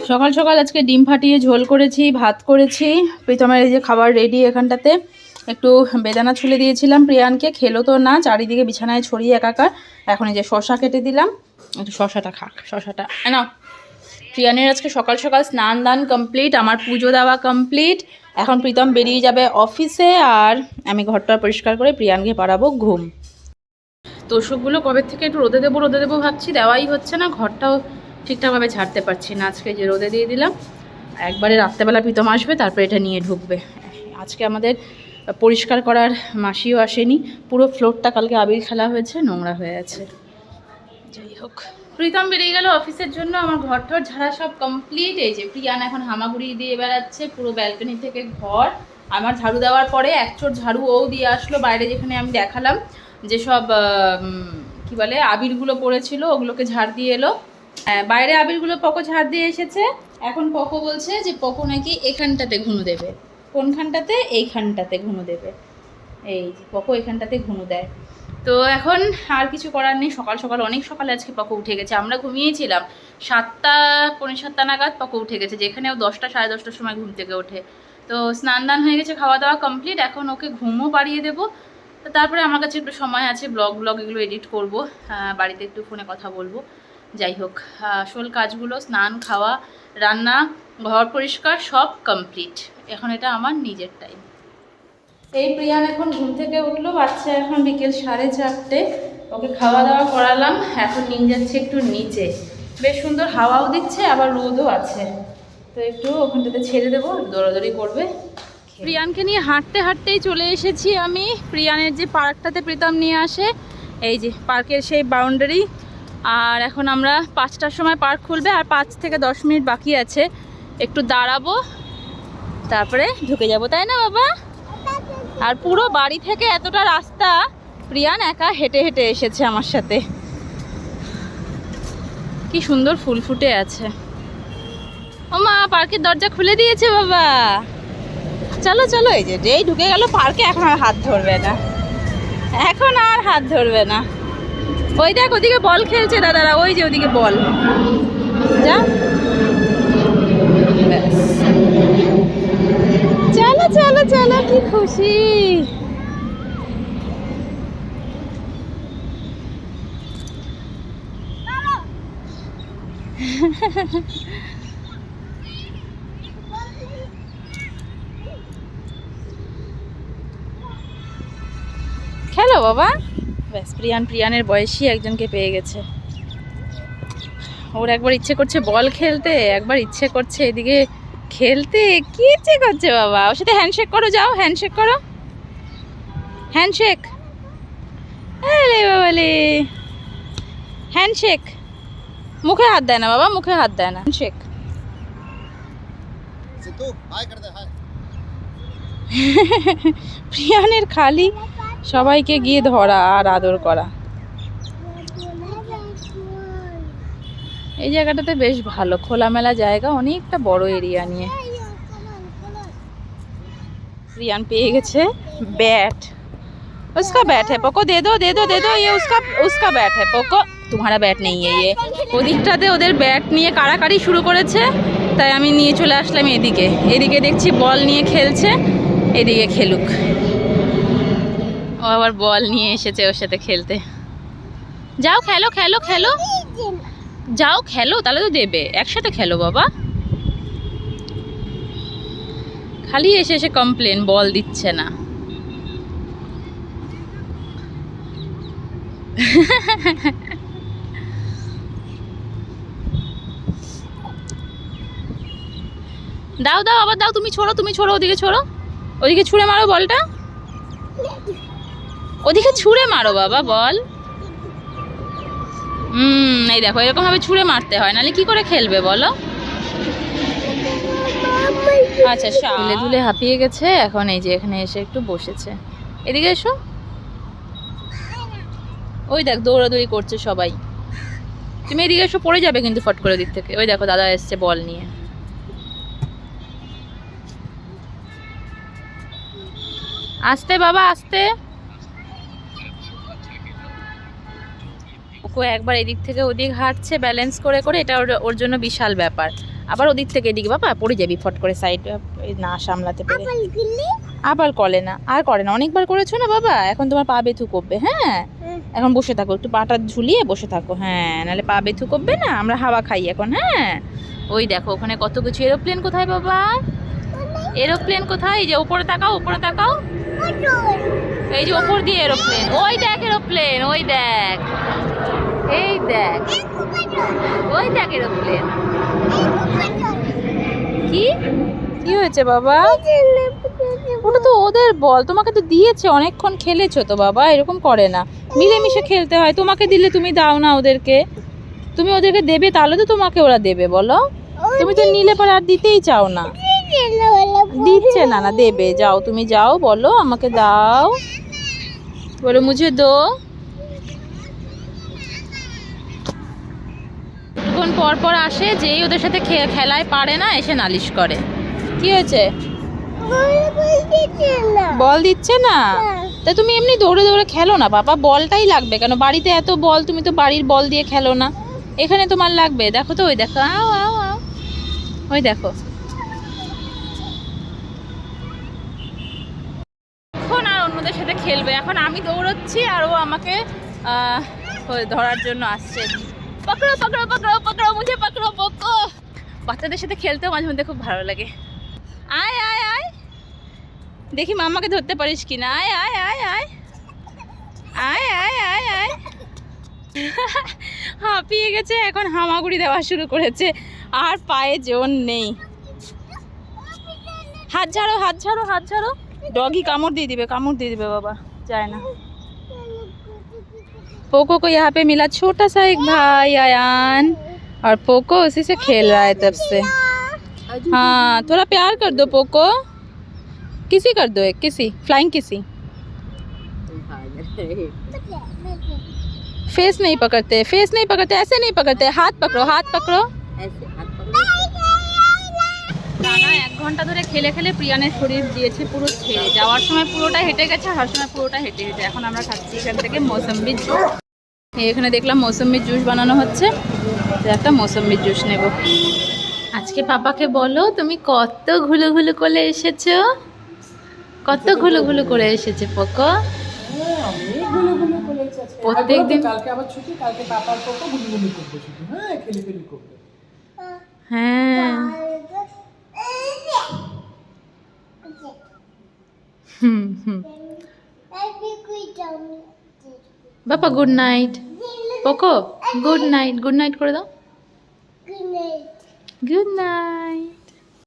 সকাল সকাল আজকে ডিম ফাটিয়ে ঝোল করেছি, ভাত করেছি। প্রীতমের এই যে খাবার রেডি। এখানটাতে একটু বেদানা ছুলে দিয়েছিলাম, প্রিয়ানকে খেলো তো না, চারিদিকে বিছানায় ছড়িয়ে একাকার। এখন এই যে শশা কেটে দিলাম, একটু শশাটা খাক। শশাটা না, প্রিয়ানের আজকে সকাল সকাল স্নান দান কমপ্লিট, আমার পুজো দেওয়া কমপ্লিট। এখন প্রীতম বেরিয়ে যাবে অফিসে, আর আমি ঘরটা পরিষ্কার করে প্রিয়ানকে পাঠাবো ঘুম। তোষকগুলো কবে থেকে একটু রোদে দেবো ভাবছি, দেওয়াই হচ্ছে না। ঘরটাও ঠিকঠাকভাবে ছাড়তে পারছি না। আজকে যে রোদে দিয়ে দিলাম, একবারে রাত্রেবেলা প্রীতম আসবে, তারপরে এটা নিয়ে ঢুকবে। আজকে আমাদের পরিষ্কার করার মাসিও আসেনি, পুরো ফ্লোরটা কালকে আবির খেলা হয়েছে, নোংরা হয়ে আছে। যাই হোক, প্রীতম বেরিয়ে গেল অফিসের জন্য, আমার ঘর টর ঝাড়া সব কমপ্লিট। এই যে প্রিয়ান এখন হামাগুড়ি দিয়ে বেড়াচ্ছে পুরো ব্যালকনি থেকে ঘর। আমার ঝাড়ু দেওয়ার পরে এক চোট ঝাড়ু ও দিয়ে আসলো। বাইরে যেখানে আমি দেখালাম যেসব কি বলে আবিরগুলো পড়েছিল, ওগুলোকে ঝাড় দিয়ে এলো। বাইরে আবিরগুলো পকো ঝাড় দিয়ে এসেছে। এখন পকো বলছে যে পকো নাকি এখানটাতে ঘুনু দেবে। কোনখানটাতে? এইখানটাতে ঘুনু দেবে। এই যে পকো এখানটাতে ঘুনু দেয়। তো এখন আর কিছু করার নেই। সকাল সকাল অনেক সকালে আজকে পকো উঠে গেছে। আমরা ঘুমিয়েছিলাম 7টা পৌনে 7টা নাগাদ, পকো উঠে গেছে, যেখানেও 10টা সাড়ে 10টার সময় ঘুম থেকে ওঠে। তো স্নান দান হয়ে গেছে, খাওয়া দাওয়া কমপ্লিট। এখন ওকে ঘুমও পাড়িয়ে দেবো। তো তারপরে আমার কাছে একটু সময় আছে, ব্লগ এগুলো এডিট করব, বাড়িতে একটু ফোনে কথা বলবো। যাই হোক, আসল কাজগুলো স্নান, খাওয়া, রান্না, ঘর পরিষ্কার সব কমপ্লিট। এখন এটা আমার নিজের টাইম। এই প্রিয়ান এখন ঘুম থেকে উঠলো, বাচ্চা এখন বিকেল 4:30। ওকে খাওয়া দাওয়া করালাম, এখন নিয়ে যাচ্ছে একটু নিচে। বেশ সুন্দর হাওয়াও দিচ্ছে, আবার রোদও আছে। তো একটু ওখানটাতে ছেড়ে দেবো, দৌড়াদৌড়ি করবে। প্রিয়ানকে নিয়ে হাঁটতে হাঁটতেই চলে এসেছি আমি প্রিয়ানের যে পার্কটাতে প্রীতম নিয়ে আসে। এই যে পার্কের সেই বাউন্ডারি। আর এখন আমরা 5টার সময় পার্ক খুলবে, আর 5 থেকে 10 মিনিট বাকি আছে। একটু দাঁড়াবো, তারপরে ঢুকে যাব, তাই না বাবা? আর পুরো বাড়ি থেকে এতটা রাস্তা প্রিয়ান একা হেঁটে হেঁটে এসেছে আমার সাথে। কি সুন্দর ফুল ফুটে আছে। ও মা, পার্কের দরজা খুলে দিয়েছে বাবা। চলো চলো। এই যে যেই ঢুকে গেল পার্কে, এখন আর হাত ধরবে না, এখন আর হাত ধরবে না। ওই দেখ ওদিকে বল খেলছে দাদারা, ওই যে ওদিকে বল। যা, চলো চলো চলো, কি খুশি। খেলো বাবা। ব্যাস, প্রিয়ানের বয়সী একজনকে পেয়ে গেছে। ওর একবার ইচ্ছে করছে বল খেলতে, একবার ইচ্ছে করছে এদিকে খেলতে। কি ইচ্ছে করছে বাবা? ওর সাথে হ্যান্ডশেক করো, যাও হ্যান্ডশেক করো, হ্যান্ডশেক। আরে বাবালে, হ্যান্ডশেক। মুখে হাত দেয় না বাবা, মুখে হাত দেয় না। হ্যান্ডশেক। প্রিয়ানের খালি সবাইকে গিয়ে ধরা আর আদর করা। এই জায়গাটাতে বেশ ভালো, খোলামেলা জায়গা, অনেকটা বড় এরিয়া নিয়ে। प्रियान पे গেছে बैट। उसका बैट है पोको, दे दो दे दो दे दो, ये उसका बैट है पोको, तुम्हारा बैट नहीं है ये। ওদিকটাতে ওদের ব্যাট নিয়ে কাড়াকাড়ি শুরু করেছে, তাই আমি নিয়ে চলে আসলাম এদিকে। এদিকে দেখছি বল নিয়ে খেলছে, এদিকে খেলুক। ও আবার বল নিয়ে এসেছে ওর সাথে খেলতে। যাও খেলো খেলো খেলো, যাও খেলো, তাহলে তো দেবে। একসাথে খেলো বাবা। খালি এসে এসে কমপ্লেন, বল দিচ্ছে না। দাও দাও আবার দাও, তুমি ছোড়ো তুমি ছোড়ো, ওদিকে ছোড়ো, ওদিকে ছুঁড়ে মারো বলটা, ওদিকে ছুঁড়ে মারো বাবা বল। এই দেখো, এরকম ভাবে ছুঁড়ে মারতে হয়, নাহলে কি করে খেলবে বলো। আচ্ছা, দুলে দুলে হাঁপিয়ে গেছে, এখন এই যে এখানে এসে একটু বসেছে। এদিকে এসো। ওই দেখ দৌড়াদৌড়ি করছে সবাই। তুমি এদিকে এসো, পড়ে যাবে কিন্তু ফট করে দিক থেকে। ওই দেখো দাদা এসছে বল নিয়ে। আস্তে বাবা আস্তে। ও একবার এদিক থেকে ওদিক হাঁটছে ব্যালেন্স করে করে, এটা ওর জন্য বিশাল ব্যাপার। আবার ওদিক থেকে এদিকে বাবা পড়ে যাবি ফট করে, সাইড না সামলাতে পেরে আবার করে না, আর করে না, অনেকবার করেছো না বাবা, এখন তোমার পা বেথু করবে। হ্যাঁ এখন বসে থাকো, একটু পাটা ঝুলিয়ে বসে থাকো, হ্যাঁ নাহলে পা বেথু করবে না। আমরা হাওয়া খাই এখন। হ্যাঁ ওই দেখো ওখানে কত কিছু। এরোপ্লেন কোথায় বাবা? এরোপ্লেন কোথায়? এই যে উপরে তাকাও, উপরে তাকাও, এই যে উপর দিয়ে এরোপ্লেন, ওই দেখ এরোপ্লেন, ওই দেখ, এই দেখ, ওই দেখ এরোপ্লেন। কি কি হয়েছে বাবা? ওটা তো ওদের বল, তোমাকে তো দিয়েছে, অনেকক্ষণ খেলেছো তো বাবা, এরকম করে না, মিলেমিশে খেলতে হয়। তোমাকে দিলে তুমি দাও না ওদেরকে, তুমি ওদেরকে দেবে তাহলে তো তোমাকে ওরা দেবে, বলো? তুমি তো নিলে পরে আর দিতেই চাও না। দিচ্ছে না, না দেবে, যাও তুমি যাও, বলো আমাকে দাও, বলো মুঝে দো। কিছুক্ষণ পর পর আসে, যেই ওদের সাথে খেলায় পারে না এসে নালিশ করে। কি হয়েছে? বল দিচ্ছে না? তা তুমি এমনি দৌড়ে দৌড়ে খেলো না বাবা, বলটাই লাগবে কেন? বাড়িতে এত বল, তুমি তো বাড়ির বল দিয়ে খেলো না, এখানে তোমার লাগবে। দেখো তো ওই দেখো, আও আও আও, ওই দেখো। এখন আর অন্যদের সাথে খেলবে, এখন আমি দৌড়চ্ছি আর ও আমাকে ধরার জন্য আসছে। পকড়ো পকড়ো পকড়ো পকড়ো, মুঝে পকড়ো পকো। বাচ্চাদের সাথে খেলতেও মাঝে মধ্যে খুব ভালো লাগে। আয় আয় আয়, দেখি মাম্মাকে ধরতে পারিস কিনা। আয় আয় আয় আয় আয় আয় আয় আয়। হাঁপিয়ে গেছে, এখন হামাগুড়ি দেওয়া শুরু করেছে, আর পায়ে জোর নেই। হাত ঝাড়ো, হাত ঝাড়ো, হাত ঝাড়ো, डॉगी कामड़ दे दिबे, कामड़ दे दिबे बाबा, जाए ना। पोको को यहाँ पे मिला छोटा सा एक भाई आयान, और पोको उसी से खेल रहा है तब से। हाँ थोड़ा प्यार कर दो पोको, किसी कर दो, एक किसी फ्लाइंग किसी। फेस नहीं पकड़ते, फेस नहीं पकड़ते, ऐसे नहीं पकड़ते, हाथ पकड़ो, हाथ पकड़ो, ऐसे हाथ पकड़ो। টানা 1 ঘন্টা ধরে খেলে খেলে প্রিয়ানের শরীর দিয়েছে পুরো ছেড়ে, যাওয়ার সময় পুরোটা হেঁটে গেছে, আসার সময় পুরোটা হেঁটে গেছে। এখন আমরা খাচ্ছি এখান থেকে মৌসম্বির জুস। এখানে দেখলাম মৌসম্বির জুস বানানো হচ্ছে, একটা মৌসম্বির জুস নেব। আজকে পাপাকে বলো তুমি কত ঘুলো ঘুলো করে এসেছো, কত ঘুলো ঘুলো করে এসেছে পোকো। প্রত্যেকদিন কালকে আবার ছুটি, কালকে পাপার পোকো ঘুলো ঘুলো করবে শুধু, হ্যাঁ খেলি করবে। হ্যাঁ বাবা good night. Poco good night, good night করে দাও, গুড নাইট।